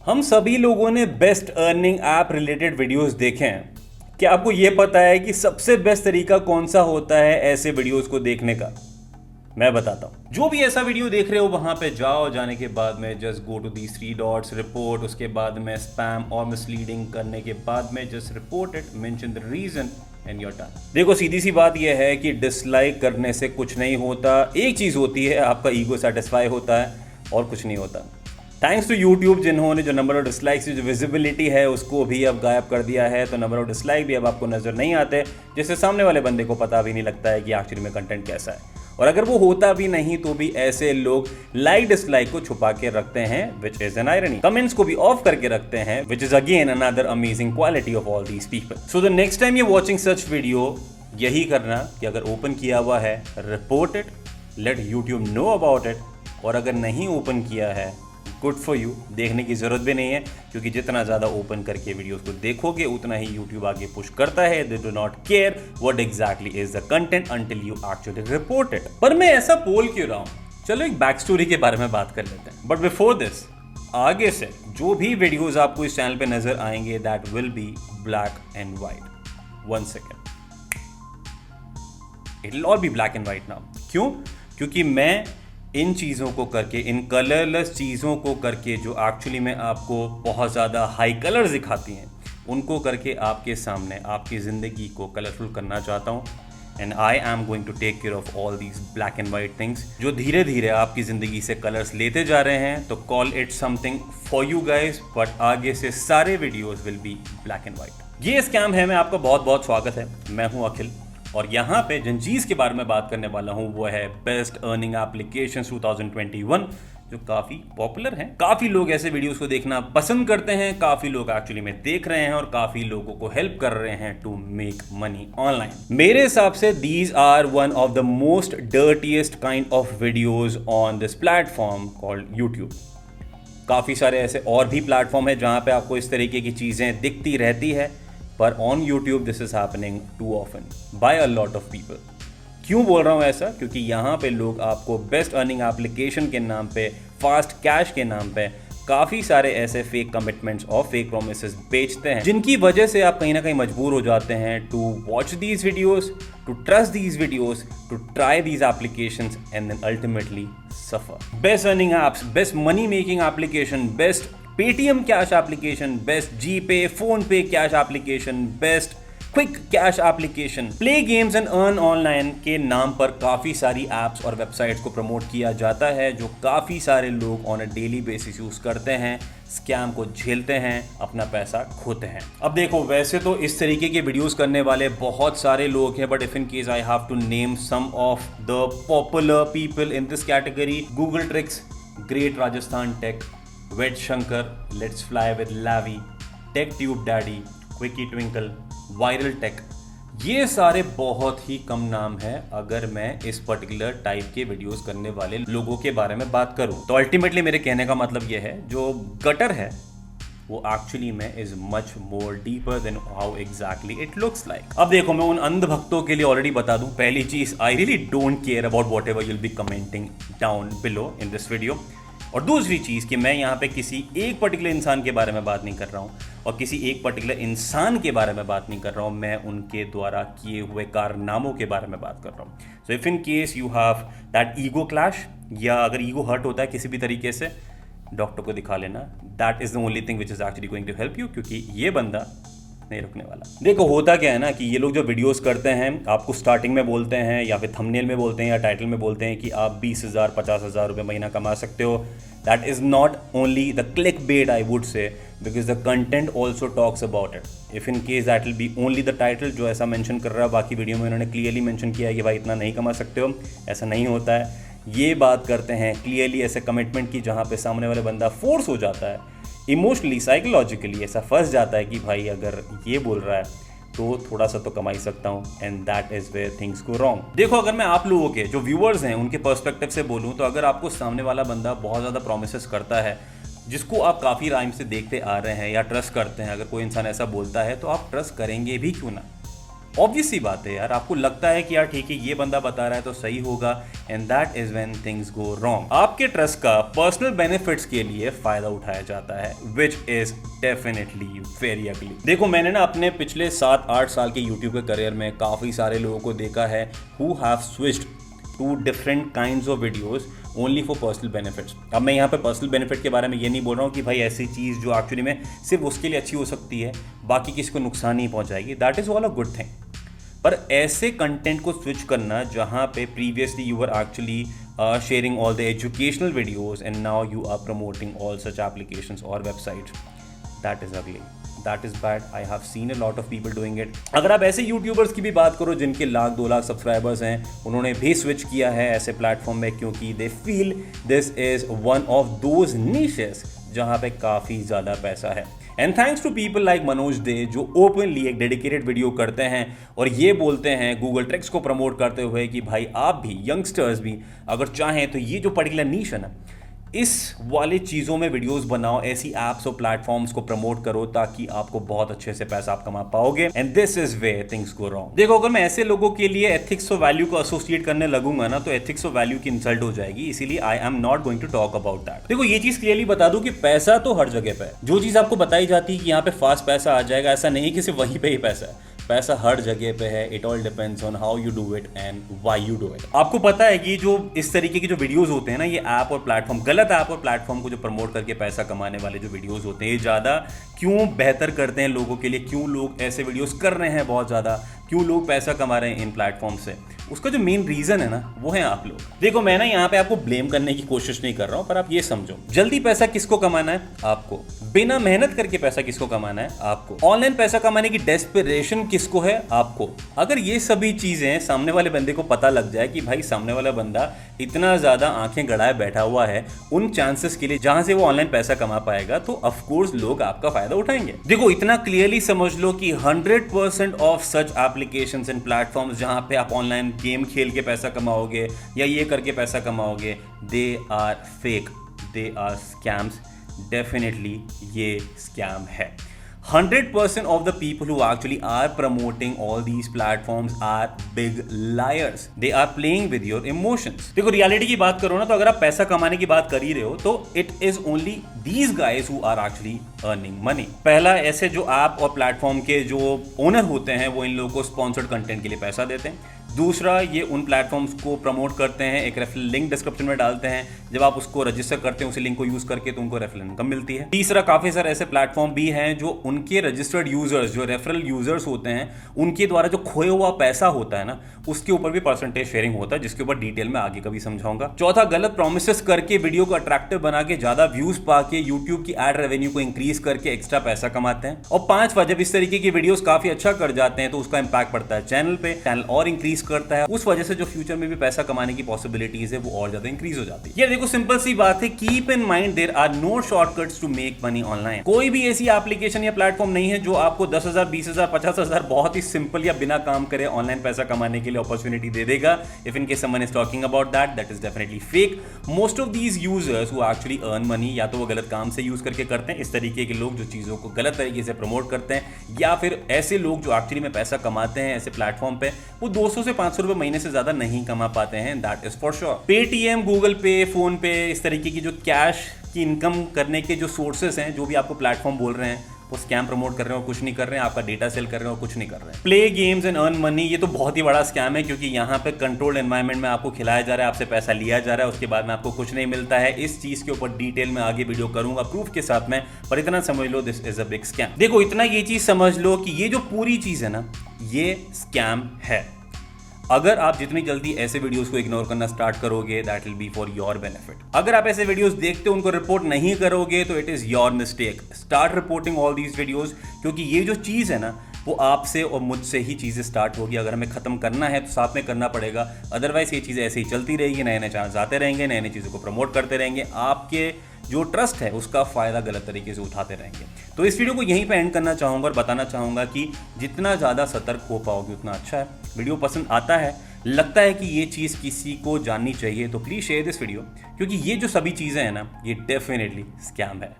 हम सभी लोगों ने best earning app related videos देखे हैं। क्या आपको यह पता है कि सबसे बेस्ट तरीका कौन सा होता है ऐसे वीडियोस को देखने का? मैं बताता हूं। जो भी ऐसा वीडियो देख रहे हो वहां पे जाओ, जाने के बाद में just go to the 3 dots, report, उसके बाद में स्पैम और मिसलीडिंग करने के बाद में just report it, mention the reason and you're done. देखो, सीधी सी बात यह है कि डिसलाइक करने से कुछ नहीं होता। एक चीज होती है, आपका ईगो सेटिस्फाई होता है और कुछ नहीं होता। थैंक्स टू यूट्यूब, जिन्होंने जो नंबर ऑफ डिसलाइक्स की जो विजिबिलिटी है उसको भी अब गायब कर दिया है, तो नंबर ऑफ डिसलाइक भी अब आपको नजर नहीं आते, जिससे सामने वाले बंदे को पता भी नहीं लगता है कि एक्चुअली में कंटेंट कैसा है। और अगर वो होता भी नहीं तो भी ऐसे लोग लाइक डिसलाइक को छुपा के रखते हैं, which is an irony. Comments को भी ऑफ करके रखते हैं, which is again another amazing quality of all these people. So the next time you watching such video, यही करना कि अगर ओपन किया हुआ है, report it, let YouTube know about it, और अगर नहीं ओपन किया है, गुड फॉर यू, देखने की जरूरत भी नहीं है, क्योंकि जितना ज्यादा ओपन करके वीडियोस को देखोगे उतना ही यूट्यूब आगे पुश करता है। They do not care what exactly is the content until you actually report it. पर मैं ऐसा बोल क्यों रहा हूं? चलो एक बैक स्टोरी के बारे में बात कर लेते हैं। बट बिफोर दिस, आगे से जो भी वीडियोस आपको इस चैनल पे नजर आएंगे, that will be black and white. 1 second, it will all B black and white now. क्यों? क्योंकि मैं इन चीज़ों को करके, इन कलरलेस चीज़ों को करके जो एक्चुअली में आपको बहुत ज़्यादा हाई कलर्स दिखाती हैं, उनको करके आपके सामने आपकी ज़िंदगी को कलरफुल करना चाहता हूँ। And I am going to take care of all these black and white things जो धीरे धीरे आपकी ज़िंदगी से कलर्स लेते जा रहे हैं। तो call it something for you guys, but आगे से सारे videos will be black and white. ये स्कैम है में आपका बहुत बहुत स्वागत है। मैं हूँ अखिल, और यहाँ पे जिन चीज के बारे में बात करने वाला हूँ वो है बेस्ट अर्निंग एप्लीकेशंस 2021, जो काफी पॉपुलर हैं। काफी लोग ऐसे वीडियोस को देखना पसंद करते हैं, काफी लोग एक्चुअली में देख रहे हैं और काफी लोगों को हेल्प कर रहे हैं टू मेक मनी ऑनलाइन। मेरे हिसाब से these are one of the most dirtiest kind of videos on this platform called YouTube. काफी सारे ऐसे और भी प्लेटफॉर्म है जहां पे आपको इस तरीके की चीजें दिखती रहती है, पर on YouTube this is happening too often by a lot of people. क्यों बोल रहा हूँ ऐसा? क्योंकि यहाँ पे लोग आपको बेस्ट अर्निंग एप्लीकेशन के नाम पे, फास्ट कैश के नाम पे काफ़ी सारे ऐसे फेक कमिटमेंट्स और फेक प्रोमिसेस बेचते हैं, जिनकी वजह से आप कहीं ना कहीं मजबूर हो जाते हैं to watch these videos, to trust these videos, to try these applications and then ultimately suffer. Best earning apps, best money making application, best Paytm cash application, best GPay, PhonePe cash application, best quick cash application, play games and earn online के नाम पर काफी सारी apps और websites को promote किया जाता है, जो काफी सारे लोग on a daily basis use करते हैं, स्कैम को झेलते हैं, अपना पैसा खोते हैं। अब देखो, वैसे तो इस तरीके के वीडियोस करने वाले बहुत सारे लोग हैं, but if in case I have to name some of the popular people in this category: Google tricks, great Rajasthan tech, wait Shankar, let's fly with Lavi, tech tube daddy, quicky twinkle, viral tech, ये सारे बहुत ही कम नाम है अगर मैं इस particular type के videos करने वाले लोगों के बारे में बात करूं। तो अल्टीमेटली मेरे कहने का मतलब यह है, जो गटर है वो एक्चुअली में is much more deeper than how exactly it looks like. अब देखो, मैं उन अंध भक्तों के लिए ऑलरेडी बता दूं, पहली चीज, I really don't care about what ever you'll be commenting down below in this video. और दूसरी चीज़ कि मैं यहाँ पे किसी एक पर्टिकुलर इंसान के बारे में बात नहीं कर रहा हूँ, और किसी एक पर्टिकुलर इंसान के बारे में बात नहीं कर रहा हूँ, मैं उनके द्वारा किए हुए कारनामों के बारे में बात कर रहा हूँ। So if in case you have that ego clash, या अगर ईगो हर्ट होता है किसी भी तरीके से, डॉक्टर को दिखा लेना। That is the only thing which is actually going to help you, क्योंकि ये बंदा नहीं रुकने वाला। देखो, होता क्या है ना कि ये लोग जो वीडियोस करते हैं, आपको स्टार्टिंग में बोलते हैं या फिर थंबनेल में बोलते हैं या टाइटल में बोलते हैं कि आप 20,000 50,000 रुपये महीना कमा सकते हो। That is not only the click bait, I would say, because the content also talks about it. If in case that will be only the title जो ऐसा मेंशन कर रहा है, बाकी वीडियो में उन्होंने क्लियरली मेंशन किया है कि भाई इतना नहीं कमा सकते हो, ऐसा नहीं होता है। ये बात करते हैं क्लियरली ऐसे कमिटमेंट की जहाँ पे सामने वाले बंदा फोर्स हो जाता है, इमोशनली साइकोलॉजिकली ऐसा फंस जाता है कि भाई अगर ये बोल रहा है तो थोड़ा सा तो कमा ही सकता हूँ, and that is where things go wrong. देखो, अगर मैं आप लोगों के जो व्यूअर्स हैं उनके पर्सपेक्टिव से बोलूँ, तो अगर आपको सामने वाला बंदा बहुत ज़्यादा प्रोमिसेस करता है, जिसको आप काफ़ी टाइम से देखते आ रहे हैं या ट्रस्ट करते हैं, अगर कोई इंसान ऐसा बोलता है तो आप ट्रस्ट करेंगे भी क्यों ना? ऑब्वियस सी बात है यार, आपको लगता है कि यार ठीक है ये बंदा बता रहा है तो सही होगा, and that is when things go wrong. आपके ट्रस्ट का पर्सनल बेनिफिट्स के लिए फायदा उठाया जाता है, which is definitely very ugly. देखो मैंने ना अपने पिछले 7-8 साल के यूट्यूब के करियर में काफ़ी सारे लोगों को देखा है who have switched to different kinds of videos only for personal benefits. अब मैं यहाँ पे पर्सनल बेनिफिट के बारे में ये नहीं बोल रहा हूँ कि भाई ऐसी चीज़ जो एक्चुअली में सिर्फ उसके लिए अच्छी हो सकती है, बाकी किसी को नुकसान नहीं पहुँचाएगी, that is all a good thing. पर ऐसे कंटेंट को स्विच करना जहाँ पे previously you are actually sharing all the educational videos and now you are promoting all such applications और websites, that is ugly, that is bad. I have seen a lot of people doing it. अगर आप ऐसे YouTubers की भी बात करो जिनके 1-2 lakh subscribers हैं, उन्होंने भी स्विच किया है ऐसे प्लेटफॉर्म में क्योंकि they feel this is one of those niches जहाँ पे काफ़ी ज़्यादा पैसा है। And thanks to people like Manoj Dey जो ओपनली एक डेडिकेटेड वीडियो करते हैं और ये बोलते हैं गूगल ट्रिक्स को प्रमोट करते हुए कि भाई आप भी, यंगस्टर्स भी अगर चाहें तो ये जो पर्टिकुलर नीश है ना, इस वाले चीज़ों में वीडियोस बनाओ, ऐसी एप्स और प्लेटफॉर्म्स को प्रमोट करो ताकि आपको बहुत अच्छे से पैसा आप कमा पाओगे, and this is where things go wrong. देखो अगर मैं ऐसे लोगों के लिए एथिक्स और वैल्यू को एसोसिएट करने लगूंगा ना तो एथिक्स और वैल्यू की इंसल्ट हो जाएगी, इसीलिए I am not going to talk about that. देखो ये चीज़ क्लियरली बता दूं कि पैसा तो हर जगह पे है। जो चीज़ आपको बताई जाती है कि यहाँ पे फास्ट पैसा आ जाएगा, ऐसा नहीं कि सिर्फ वहीं पे ही पैसा है, पैसा हर जगह पे है। It all depends on how you do it and why you do it. आपको पता है कि जो इस तरीके के जो वीडियोस होते हैं ना, ये ऐप और प्लेटफॉर्म, गलत ऐप और प्लेटफॉर्म को जो प्रमोट करके पैसा कमाने वाले जो वीडियोस होते हैं, ये ज़्यादा क्यों बेहतर करते हैं लोगों के लिए, क्यों लोग ऐसे वीडियोस कर रहे हैं बहुत ज़्यादा, क्यों लोग पैसा कमा रहे हैं इन प्लेटफॉर्म से, उसका जो मेन रीजन है ना वो है आप लोग। देखो मैं ना यहाँ पे आपको ब्लेम करने की कोशिश नहीं कर रहा हूँ, पर आप ये समझो, जल्दी पैसा किसको कमाना है? आपको। बिना मेहनत करके पैसा किसको कमाना है? आपको। ऑनलाइन पैसा कमाने की डेस्परेशन किसको है? आपको। अगर ये सभी चीजें सामने वाले बंदे को पता लग जाए कि भाई सामने वाला बंदा इतना ज्यादा आंखें गड़ाए बैठा हुआ है उन चांसेस के लिए जहां से वो ऑनलाइन पैसा कमा पाएगा, तो ऑफ कोर्स लोग आपका फायदा उठाएंगे। देखो इतना क्लियरली समझ लो कि 100% of such applications and platforms जहां पे आप ऑनलाइन गेम खेल के पैसा कमाओगे या ये करके पैसा कमाओगे, they are fake, they are scams. Definitely ये स्कैम है। 100% of the people who actually are promoting all these platforms are big liars. They are playing with your emotions. देखो रियलिटी की बात करो ना, तो अगर आप पैसा कमाने की बात कर ही रहे हो तो it is only these guys who are actually earning money. पहला, ऐसे जो ऐप और प्लेटफॉर्म के जो ओनर होते हैं वो इन लोगों को स्पॉन्सर्ड कंटेंट के लिए पैसा देते हैं। दूसरा, ये उन प्लेटफॉर्म्स को प्रमोट करते हैं, एक रेफरल लिंक डिस्क्रिप्शन में डालते हैं, जब आप उसको रजिस्टर करते हैं उसी लिंक को यूज करके तो उनको रेफरल इनकम मिलती है। तीसरा, काफी सारे ऐसे प्लेटफॉर्म भी हैं जो उनके रजिस्टर्ड यूजर्स, जो रेफरल यूजर्स होते हैं, उनके द्वारा जो खोया हुआ पैसा होता है ना, उसके ऊपर भी परसेंटेज शेयरिंग होता है, जिसके ऊपर डिटेल में आगे कभी समझाऊंगा। चौथा, गलत प्रोमिसेस करके वीडियो को अट्रैक्टिव बना के ज्यादा व्यूज पाके यूट्यूब की एड रेवेन्यू को इंक्रीज करके एक्स्ट्रा पैसा कमाते हैं। और पांचवा, जब इस तरीके की वीडियोस काफी अच्छा कर जाते हैं तो उसका इंपैक्ट पड़ता है चैनल पे, चैनल और इंक्रीज करता है, उस वजह से जो फ्यूचर में भी पैसा कमाने की पॉसिबिलिटीज है वो और ज्यादा इंक्रीज हो जाती है। ये देखो सिंपल सी बात है, keep in mind there are no shortcuts to make money online. कोई भी ऐसी एप्लीकेशन या प्लेटफॉर्म नहीं है जो आपको 10,000, 20,000, 50,000 बहुत ही सिंपल या बिना काम करे ऑनलाइन पैसा कमाने के लिए अपॉर्चुनिटी दे देगा। If in case someone is talking about that, that is definitely fake. Most of these users who actually earn money, या तो वो गलत काम से यूज करके करते हैं, इस तरीके के लोग जो चीजों को गलत तरीके से प्रमोट करते हैं, या फिर ऐसे लोग जो एक्चुअली में पैसा कमाते हैं ऐसे प्लेटफॉर्म पे, वो 200 से 500 रुपए महीने से ज्यादा नहीं कमा पाते हैं, that is for sure. Paytm, Google पे, फोन पे, इस तरीके की जो कैश की इनकम करने के जो सोर्सेस हैं, जो भी आपको प्लेटफॉर्म बोल रहे हैं, वो स्कैम प्रमोट कर रहे हैं और कुछ नहीं कर रहे हैं, आपका डेटा सेल कर रहे हैं और कुछ नहीं कर रहे हैं। Play games and earn money, ये तो बहुत ही बड़ा स्कैम है क्योंकि यहाँ पे कंट्रोल्ड एनवायरनमेंट में आपको खिलाया जा रहा है, आपसे पैसा लिया जा रहा है, उसके बाद में आपको कुछ नहीं मिलता है। इस चीज के ऊपर डिटेल में आगे वीडियो करूंगा प्रूफ के साथ में, पर इतना समझ लो this is a big scam. देखो इतना ये चीज समझ लो कि ये जो पूरी चीज है ना, ये स्कैम है। अगर आप जितनी जल्दी ऐसे वीडियोस को इग्नोर करना स्टार्ट करोगे, that will be for your benefit. अगर आप ऐसे वीडियोस देखते हो उनको रिपोर्ट नहीं करोगे तो it is your mistake. Start reporting all these videos, क्योंकि ये जो चीज है ना वो आपसे और मुझसे ही चीजें स्टार्ट होगी। अगर हमें खत्म करना है तो साथ में करना पड़ेगा, अदरवाइज ये चीजें ऐसे ही चलती रहेगी, नए नए चांस आते रहेंगे, नए नए चीजों को प्रमोट करते रहेंगे, आपके जो ट्रस्ट है उसका फायदा गलत तरीके से उठाते रहेंगे। तो इस वीडियो को यहीं पे एंड करना चाहूंगा और बताना चाहूंगा कि जितना ज़्यादा सतर्क हो पाओगे उतना अच्छा है। वीडियो पसंद आता है, लगता है कि ये चीज़ किसी को जाननी चाहिए, तो प्लीज़ शेयर दिस वीडियो, क्योंकि ये जो सभी चीज़ें हैं ना, ये डेफिनेटली स्कैम है।